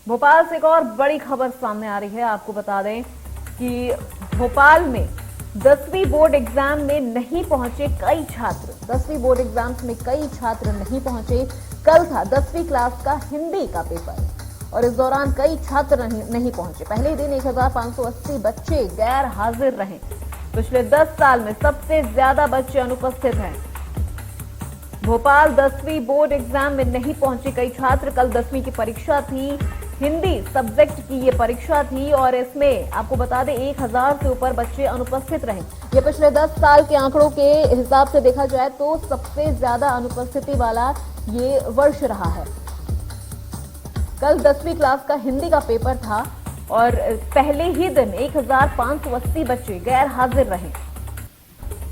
भोपाल से एक और बड़ी खबर सामने आ रही है। आपको बता दें कि भोपाल में 10वीं बोर्ड एग्जाम में नहीं पहुंचे कई छात्र। 10वीं बोर्ड एग्जाम्स में कई छात्र नहीं पहुंचे। कल था 10वीं क्लास का हिंदी का पेपर और इस दौरान कई छात्र नहीं पहुंचे। पहले ही दिन 1580 बच्चे गैर हाजिर रहे। पिछले 10 साल में सबसे ज्यादा बच्चे अनुपस्थित हैं। भोपाल 10वीं बोर्ड एग्जाम में नहीं पहुंचे कई छात्र। कल 10वीं की परीक्षा थी, हिंदी सब्जेक्ट की ये परीक्षा थी और इसमें आपको बता दें 1000 से ऊपर बच्चे अनुपस्थित रहे। ये पिछले 10 साल के आंकड़ों के हिसाब से देखा जाए तो सबसे ज्यादा अनुपस्थिति वाला ये वर्ष रहा है। कल 10वीं क्लास का हिंदी का पेपर था और पहले ही दिन 1580 बच्चे गैर हाजिर रहे।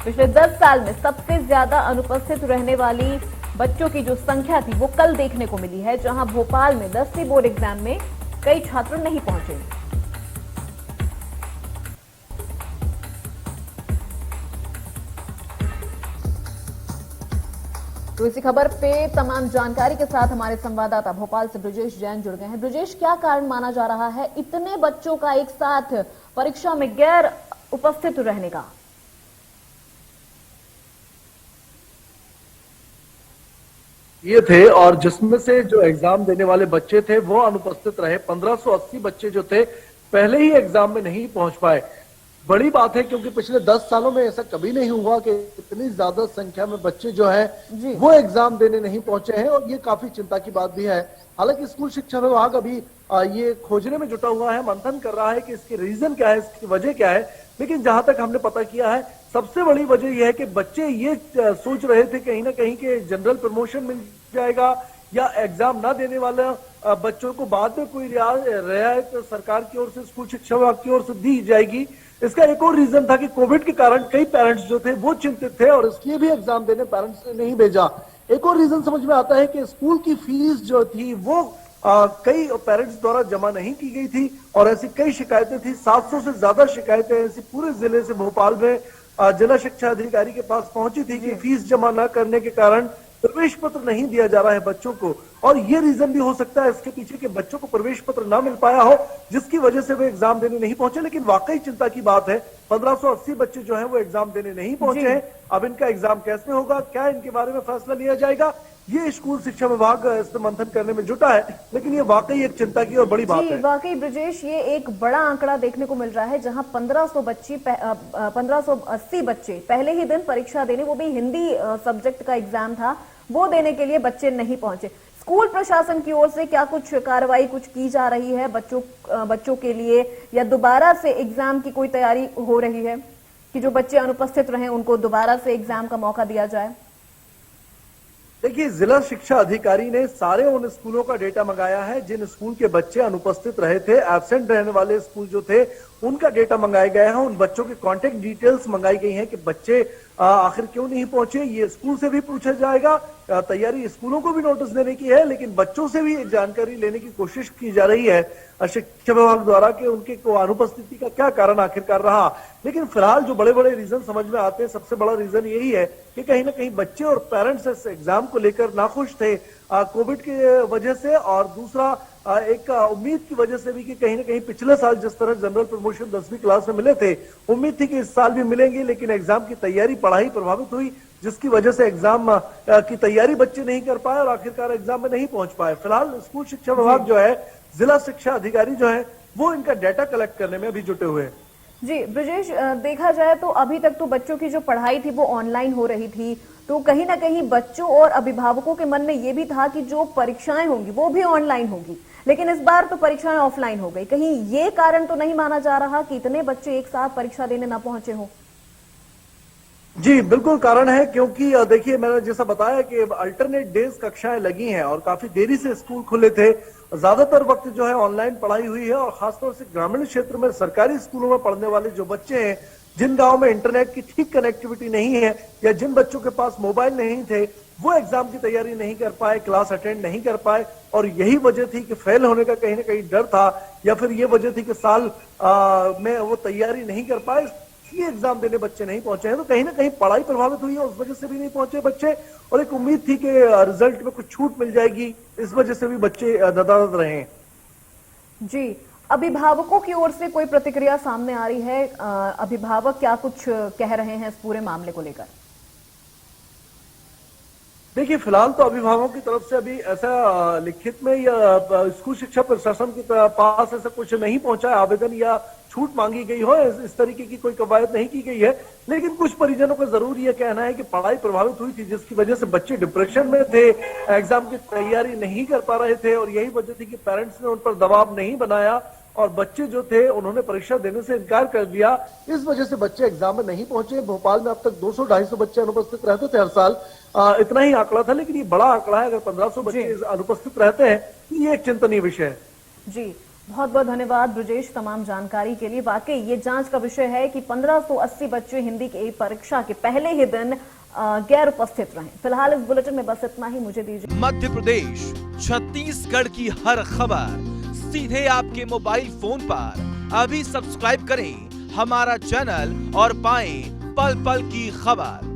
पिछले 10 साल में सबसे ज्यादा अनुपस्थित रहने वाली बच्चों की जो संख्या थी वो कल देखने को मिली है, जहां भोपाल में 10वीं बोर्ड एग्जाम में कई छात्र नहीं पहुंचे। तो इसी खबर पे तमाम जानकारी के साथ हमारे संवाददाता भोपाल से ब्रजेश जैन जुड़ गए हैं। ब्रजेश, क्या कारण माना जा रहा है इतने बच्चों का एक साथ परीक्षा में गैर उपस्थित रहने का? ये थे और जिसमें से जो एग्जाम देने वाले बच्चे थे वो अनुपस्थित रहे। 1580 बच्चे जो थे पहले ही एग्जाम में नहीं पहुंच पाए। बड़ी बात है क्योंकि पिछले 10 सालों में ऐसा कभी नहीं हुआ कि इतनी ज्यादा संख्या में बच्चे जो है वो एग्जाम देने नहीं पहुंचे हैं और ये काफी चिंता की बात भी है। हालांकि स्कूल शिक्षा विभाग अभी ये खोजने में जुटा हुआ है, मंथन कर रहा है कि इसकी रीजन क्या है, इसकी वजह क्या है। लेकिन जहां तक हमने पता किया है सबसे बड़ी वजह यह है कि बच्चे ये सोच रहे थे कहीं ना कहीं कि जनरल प्रमोशन मिल जाएगा या एग्जाम ना देने वाला बच्चों को बाद में कोई रियायत सरकार की ओर से, स्कूल शिक्षा विभाग की ओर से दी जाएगी। इसका एक और रीजन था कि कोविड के कारण कई पेरेंट्स जो थे वो चिंतित थे और इसलिए भी एग्जाम देने पेरेंट्स ने नहीं भेजा। एक और रीजन समझ में आता है कि स्कूल की फीस जो थी वो कई पेरेंट्स द्वारा जमा नहीं की गई थी और ऐसी कई शिकायतें थी। 700 से ज्यादा शिकायतें ऐसी पूरे जिले से भोपाल में जिला शिक्षा अधिकारी के पास पहुंची थी कि फीस जमा न करने के कारण प्रवेश पत्र नहीं दिया जा रहा है बच्चों को। और ये रीजन भी हो सकता है इसके पीछे कि बच्चों को प्रवेश पत्र ना मिल पाया हो, जिसकी वजह से वे एग्जाम देने नहीं पहुंचे। लेकिन वाकई चिंता की बात है 1580 बच्चे जो हैं वो एग्जाम देने नहीं पहुंचे हैं। अब इनका एग्जाम कैसे होगा, क्या इनके बारे में फैसला लिया जाएगा, ये स्कूल शिक्षा विभाग इस पर मंथन करने में जुटा है। लेकिन ये वाकई एक चिंता की और बड़ी बात है। वाकई ब्रजेश, ये एक बड़ा आंकड़ा देखने को मिल रहा है जहां 1580 बच्चे पहले ही दिन परीक्षा देने, वो भी हिंदी सब्जेक्ट का एग्जाम था, वो देने के लिए बच्चे नहीं पहुंचे। स्कूल प्रशासन की ओर से क्या कुछ कार्रवाई कुछ की जा रही है बच्चों के लिए, या दोबारा से एग्जाम की कोई तैयारी हो रही है कि जो बच्चे अनुपस्थित रहे उनको दोबारा से एग्जाम का मौका दिया जाए? देखिए, जिला शिक्षा अधिकारी ने सारे उन स्कूलों का डेटा मंगाया है जिन स्कूल के बच्चे अनुपस्थित रहे थे। एब्सेंट रहने वाले स्कूल जो थे उनका डेटा मंगाया गया है। उन बच्चों के कांटेक्ट डिटेल्स मंगाई गई हैं कि बच्चे आखिर क्यों नहीं पहुंचे। ये स्कूल से भी पूछा जाएगा। तैयारी स्कूलों को भी नोटिस देने की है, लेकिन बच्चों से भी जानकारी लेने की कोशिश की जा रही है शिक्षा विभाग द्वारा कि उनके अनुपस्थिति का क्या कारण आखिरकार रहा। लेकिन फिलहाल जो बड़े बड़े रीजन समझ में आते हैं, सबसे बड़ा रीजन यही है कि कहीं ना कहीं बच्चे और पेरेंट्स इस एग्जाम को लेकर नाखुश थे कोविड की वजह से, और दूसरा एक उम्मीद की वजह से भी कि कहीं ना कहीं पिछले साल जिस तरह जनरल प्रमोशन 10वीं क्लास में मिले थे, उम्मीद थी कि इस साल भी मिलेंगे। लेकिन एग्जाम की तैयारी, पढ़ाई प्रभावित हुई, जिसकी वजह से एग्जाम की तैयारी बच्चे नहीं कर पाए और आखिरकार एग्जाम में नहीं पहुंच पाए। फिलहाल स्कूल शिक्षा विभाग जो है, जिला शिक्षा अधिकारी जो है, वो इनका डाटा कलेक्ट करने में अभी जुटे हुए हैं। जी ब्रजेश, देखा जाए तो अभी तक तो बच्चों की जो पढ़ाई थी वो ऑनलाइन हो रही थी, तो कहीं ना कहीं बच्चों और अभिभावकों के मन में ये भी था कि जो परीक्षाएं होंगी वो भी ऑनलाइन होगी, लेकिन इस बार तो परीक्षाएं ऑफलाइन हो गई। कहीं ये कारण तो नहीं माना जा रहा कि इतने बच्चे एक साथ परीक्षा देने ना पहुंचे हों? जी बिल्कुल कारण है, क्योंकि देखिए मैंने जैसा बताया कि अल्टरनेट डेज कक्षाएं लगी हैं और काफी देरी से स्कूल खुले थे। ज्यादातर वक्त जो है ऑनलाइन पढ़ाई हुई है और खासतौर से ग्रामीण क्षेत्र में सरकारी स्कूलों में पढ़ने वाले जो बच्चे हैं, जिन गांव में इंटरनेट की ठीक कनेक्टिविटी नहीं है या जिन बच्चों के पास मोबाइल नहीं थे, वो एग्जाम की तैयारी नहीं कर पाए, क्लास अटेंड नहीं कर पाए। और यही वजह थी कि फेल होने का कहीं ना कहीं डर था, या फिर ये वजह थी कि साल में वो तैयारी नहीं कर पाए, इसलिए एग्जाम देने बच्चे नहीं पहुंचे हैं। तो कहीं ना कहीं पढ़ाई प्रभावित हुई है, उस वजह से भी नहीं पहुंचे बच्चे, और एक उम्मीद थी कि रिजल्ट में कुछ छूट मिल जाएगी, इस वजह से भी बच्चे नदारद रहे हैं। जी, अभिभावकों की ओर से कोई प्रतिक्रिया सामने आ रही है? अभिभावक क्या कुछ कह रहे हैं इस पूरे मामले को लेकर? देखिए, फिलहाल तो अभिभावकों की तरफ से अभी ऐसा लिखित में या स्कूल शिक्षा प्रशासन के पास ऐसा कुछ नहीं पहुंचा है, आवेदन या छूट मांगी गई हो, इस तरीके की कोई कवायद नहीं की गई है। लेकिन कुछ परिजनों का जरूर ये कहना है कि पढ़ाई प्रभावित हुई थी, जिसकी वजह से बच्चे डिप्रेशन में थे, एग्जाम की तैयारी नहीं कर पा रहे थे, और यही वजह थी कि पेरेंट्स ने उन पर दबाव नहीं बनाया और बच्चे जो थे उन्होंने परीक्षा देने से इनकार कर दिया। इस वजह से बच्चे एग्जाम में नहीं पहुंचे। भोपाल में अब तक 200-250 बच्चे अनुपस्थित रहते थे हर साल, इतना ही आंकड़ा था, लेकिन ये बड़ा आंकड़ा है। अगर 1500 बच्चे अनुपस्थित रहते हैं तो ये एक चिंतनीय विषय है। जी, बहुत बहुत धन्यवाद ब्रजेश तमाम जानकारी के लिए। वाकई ये जांच का विषय है कि 1580 बच्चे हिंदी की परीक्षा के पहले ही दिन गैर उपस्थित रहे। फिलहाल इस बुलेटिन में बस इतना ही, मुझे दीजिए। मध्य प्रदेश, छत्तीसगढ़ की हर खबर सीधे आपके मोबाइल फोन पर। अभी सब्सक्राइब करें हमारा चैनल और पाएं पल पल की खबर।